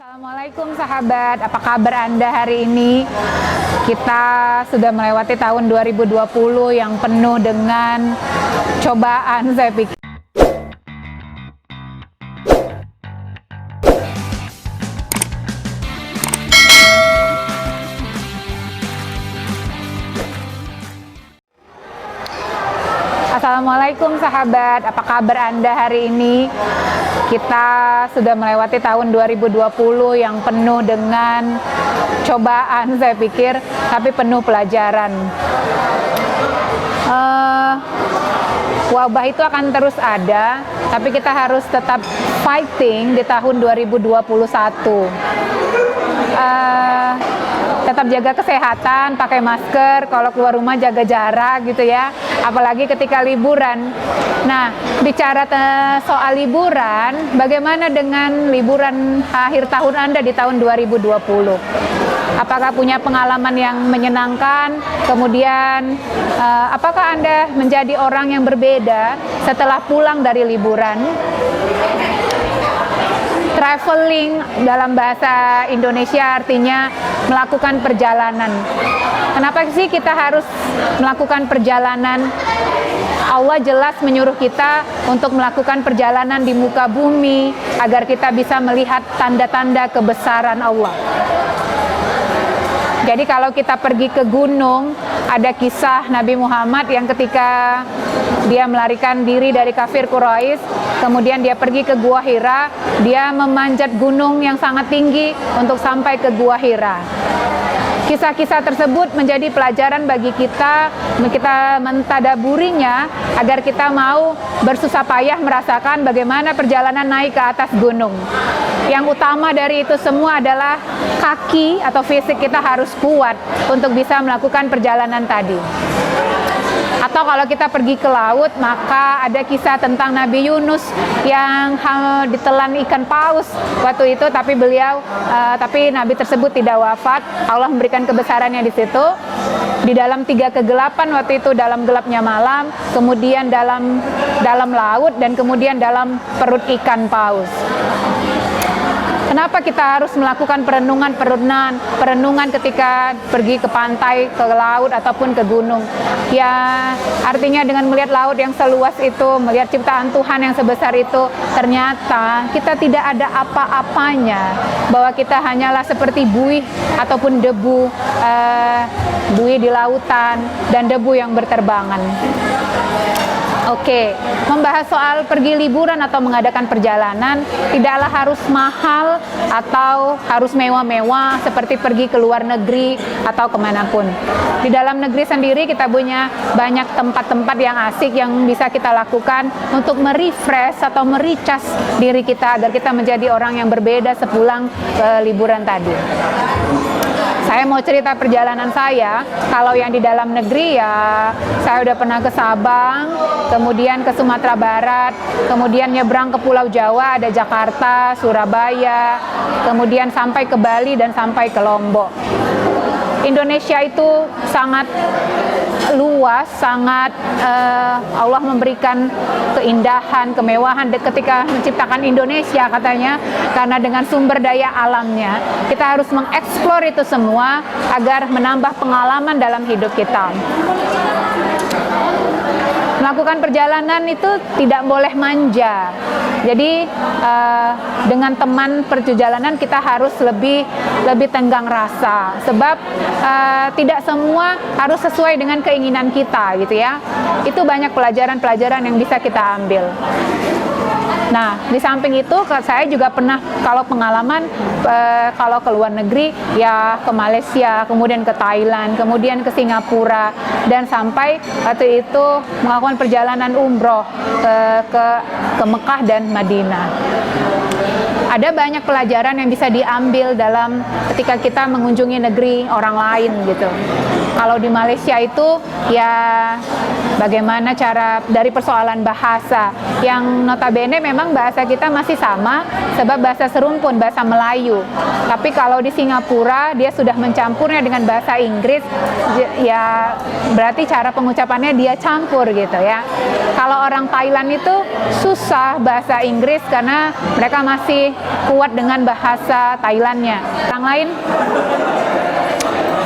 Assalamualaikum sahabat, apa kabar Anda hari ini? Kita sudah melewati tahun 2020 yang penuh dengan cobaan, saya pikir. Assalamualaikum sahabat, apa kabar Anda hari ini? Kita sudah melewati tahun 2020 yang penuh dengan cobaan, saya pikir, tapi penuh pelajaran. Wabah itu akan terus ada, tapi kita harus tetap fighting di tahun 2021. Tetap jaga kesehatan, pakai masker, kalau keluar rumah jaga jarak gitu ya, apalagi ketika liburan. Nah, bicara soal liburan, bagaimana dengan liburan akhir tahun Anda di tahun 2020? Apakah punya pengalaman yang menyenangkan? Kemudian, apakah Anda menjadi orang yang berbeda setelah pulang dari liburan? Traveling dalam bahasa Indonesia artinya melakukan perjalanan. Kenapa sih kita harus melakukan perjalanan? Allah jelas menyuruh kita untuk melakukan perjalanan di muka bumi agar kita bisa melihat tanda-tanda kebesaran Allah. Jadi kalau kita pergi ke gunung, ada kisah Nabi Muhammad yang ketika dia melarikan diri dari kafir Quraisy, kemudian dia pergi ke Gua Hira, dia memanjat gunung yang sangat tinggi untuk sampai ke Gua Hira. Kisah-kisah tersebut menjadi pelajaran bagi kita mentadaburinya agar kita mau bersusah payah merasakan bagaimana perjalanan naik ke atas gunung. Yang utama dari itu semua adalah kaki atau fisik kita harus kuat untuk bisa melakukan perjalanan tadi. Atau kalau kita pergi ke laut, maka ada kisah tentang Nabi Yunus yang ditelan ikan paus waktu itu, tapi Nabi tersebut tidak wafat. Allah memberikan kebesarannya di situ. Di dalam 3 kegelapan waktu itu, dalam gelapnya malam, kemudian dalam laut, dan kemudian dalam perut ikan paus. Kenapa kita harus melakukan perenungan ketika pergi ke pantai, ke laut, ataupun ke gunung? Ya, artinya dengan melihat laut yang seluas itu, melihat ciptaan Tuhan yang sebesar itu, ternyata kita tidak ada apa-apanya, bahwa kita hanyalah seperti buih ataupun debu, buih di lautan, dan debu yang berterbangan. Oke, membahas soal pergi liburan atau mengadakan perjalanan tidaklah harus mahal atau harus mewah-mewah seperti pergi ke luar negeri atau kemanapun. Di dalam negeri sendiri kita punya banyak tempat-tempat yang asik yang bisa kita lakukan untuk merefresh atau mericas diri kita agar kita menjadi orang yang berbeda sepulang ke liburan tadi. Saya mau cerita perjalanan saya. Kalau yang di dalam negeri ya, saya udah pernah ke Sabang, kemudian ke Sumatera Barat, kemudian nyebrang ke Pulau Jawa, ada Jakarta, Surabaya, kemudian sampai ke Bali dan sampai ke Lombok. Indonesia itu sangat luas, Allah memberikan keindahan, kemewahan ketika menciptakan Indonesia katanya, karena dengan sumber daya alamnya kita harus mengeksplor itu semua agar menambah pengalaman dalam hidup kita. Melakukan perjalanan itu tidak boleh manja. Jadi dengan teman perjalanan kita harus lebih tenggang rasa, sebab tidak semua harus sesuai dengan keinginan kita gitu ya. Itu banyak pelajaran-pelajaran yang bisa kita ambil. Nah, di samping itu saya juga pernah kalau pengalaman kalau ke luar negeri ya ke Malaysia, kemudian ke Thailand, kemudian ke Singapura, dan sampai waktu itu melakukan perjalanan umroh ke Mekah dan Madinah. Ada banyak pelajaran yang bisa diambil dalam ketika kita mengunjungi negeri orang lain gitu. Kalau di Malaysia itu ya Bagaimana cara dari persoalan bahasa yang notabene memang bahasa kita masih sama sebab bahasa serumpun, bahasa Melayu. Tapi kalau di Singapura dia sudah mencampurnya dengan bahasa Inggris, ya berarti cara pengucapannya dia campur gitu ya. Kalau orang Thailand itu susah bahasa Inggris karena mereka masih kuat dengan bahasa Thailandnya. Orang lain,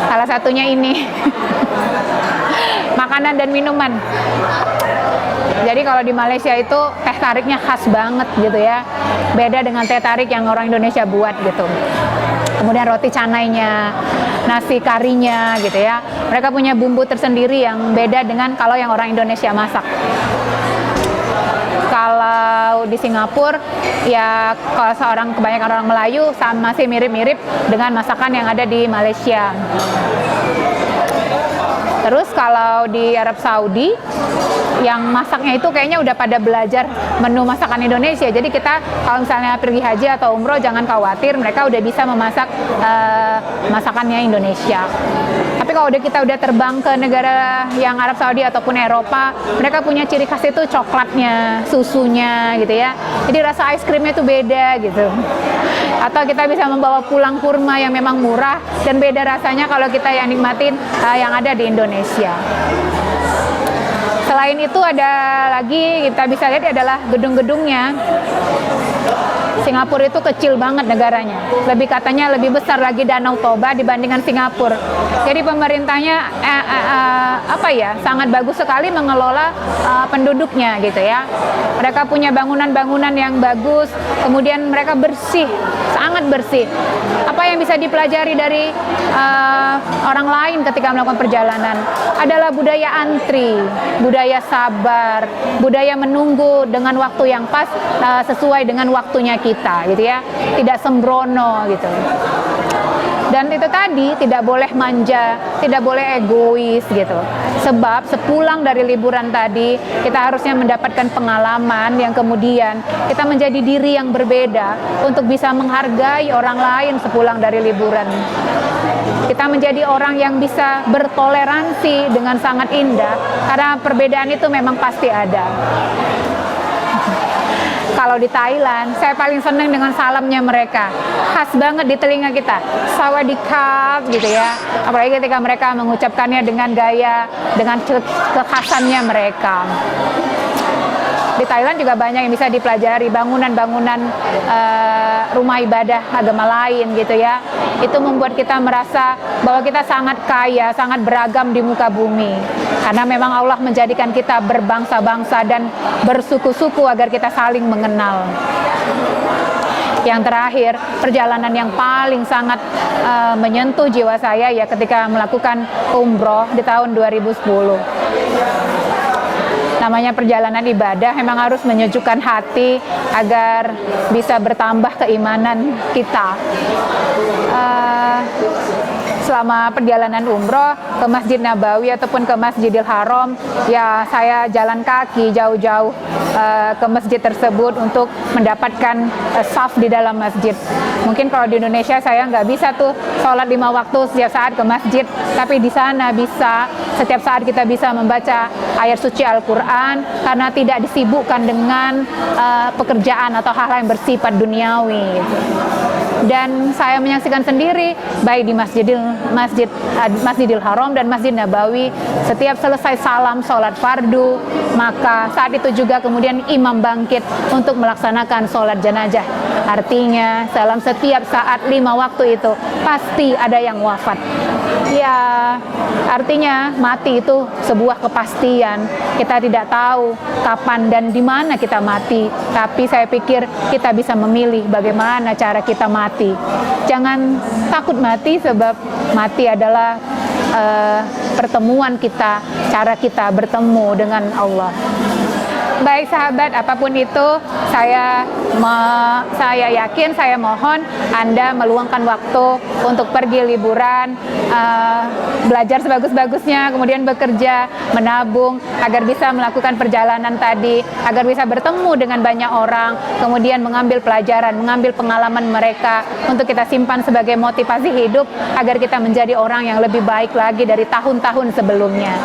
salah satunya ini. Makanan dan minuman. Jadi kalau di Malaysia itu teh tariknya khas banget gitu ya. Beda dengan teh tarik yang orang Indonesia buat gitu. Kemudian roti canainya, nasi karinya gitu ya. Mereka punya bumbu tersendiri yang beda dengan kalau yang orang Indonesia masak. Kalau di Singapura ya kalau kebanyakan orang Melayu masih mirip-mirip dengan masakan yang ada di Malaysia. Terus kalau di Arab Saudi yang masaknya itu kayaknya udah pada belajar menu masakan Indonesia. Jadi kita kalau misalnya pergi haji atau umroh jangan khawatir, mereka udah bisa memasak masakannya Indonesia. Tapi kalau kita udah terbang ke negara yang Arab Saudi ataupun Eropa, mereka punya ciri khas itu coklatnya, susunya gitu ya. Jadi rasa es krimnya itu beda gitu. Atau kita bisa membawa pulang kurma yang memang murah dan beda rasanya kalau kita yang nikmatin yang ada di Indonesia. Selain itu ada lagi kita bisa lihat adalah gedung-gedungnya. Singapura itu kecil banget negaranya. Katanya lebih besar lagi Danau Toba dibandingkan Singapura. Jadi pemerintahnya sangat bagus sekali mengelola penduduknya gitu ya. Mereka punya bangunan-bangunan yang bagus, kemudian mereka bersih, sangat bersih. Apa yang bisa dipelajari dari orang lain ketika melakukan perjalanan adalah budaya antri, budaya sabar, budaya menunggu dengan waktu yang pas sesuai dengan waktunya kita gitu ya, tidak sembrono gitu. Dan itu tadi tidak boleh manja, tidak boleh egois gitu. Sebab sepulang dari liburan tadi kita harusnya mendapatkan pengalaman yang kemudian kita menjadi diri yang berbeda untuk bisa menghargai orang lain sepulang dari liburan. Kita menjadi orang yang bisa bertoleransi dengan sangat indah karena perbedaan itu memang pasti ada. Kalau di Thailand, saya paling senang dengan salamnya mereka. Khas banget di telinga kita. Sawadikap gitu ya. Apalagi ketika mereka mengucapkannya dengan gaya, dengan kekhasannya mereka. Di Thailand juga banyak yang bisa dipelajari, bangunan-bangunan rumah ibadah agama lain gitu ya. Itu membuat kita merasa bahwa kita sangat kaya, sangat beragam di muka bumi. Karena memang Allah menjadikan kita berbangsa-bangsa dan bersuku-suku agar kita saling mengenal. Yang terakhir, perjalanan yang paling sangat menyentuh jiwa saya ya ketika melakukan umroh di tahun 2010. Namanya perjalanan ibadah memang harus menyejukkan hati agar bisa bertambah keimanan kita. Selama perjalanan umroh ke Masjid Nabawi ataupun ke Masjidil Haram, ya saya jalan kaki jauh-jauh ke masjid tersebut untuk mendapatkan saf di dalam masjid. Mungkin kalau di Indonesia saya nggak bisa tuh sholat 5 waktu setiap saat ke masjid, tapi di sana bisa, setiap saat kita bisa membaca ayat suci Al-Quran karena tidak disibukkan dengan pekerjaan atau hal-hal yang bersifat duniawi. Dan saya menyaksikan sendiri baik di Masjidil Haram dan Masjid Nabawi, setiap selesai salam sholat fardu, maka saat itu juga kemudian imam bangkit untuk melaksanakan sholat jenazah. Artinya dalam setiap saat 5 waktu itu pasti ada yang wafat. Ya, artinya mati itu sebuah kepastian. Kita tidak tahu kapan dan di mana kita mati, tapi saya pikir kita bisa memilih bagaimana cara kita mati. Jangan takut mati sebab mati adalah pertemuan kita, cara kita bertemu dengan Allah. Baik sahabat, apapun itu saya yakin, saya mohon Anda meluangkan waktu untuk pergi liburan, belajar sebagus-bagusnya, kemudian bekerja, menabung agar bisa melakukan perjalanan tadi, agar bisa bertemu dengan banyak orang, kemudian mengambil pelajaran, mengambil pengalaman mereka untuk kita simpan sebagai motivasi hidup agar kita menjadi orang yang lebih baik lagi dari tahun-tahun sebelumnya.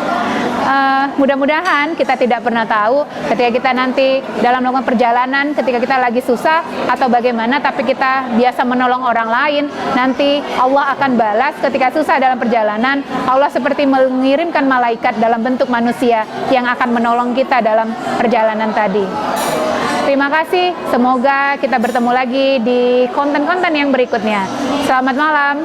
mudah-mudahan kita tidak pernah tahu ketika kita nanti dalam melakukan perjalanan, ketika kita lagi susah atau bagaimana, tapi kita biasa menolong orang lain, nanti Allah akan balas ketika susah dalam perjalanan. Allah seperti mengirimkan malaikat dalam bentuk manusia yang akan menolong kita dalam perjalanan tadi. Terima kasih, semoga kita bertemu lagi di konten-konten yang berikutnya. Selamat malam.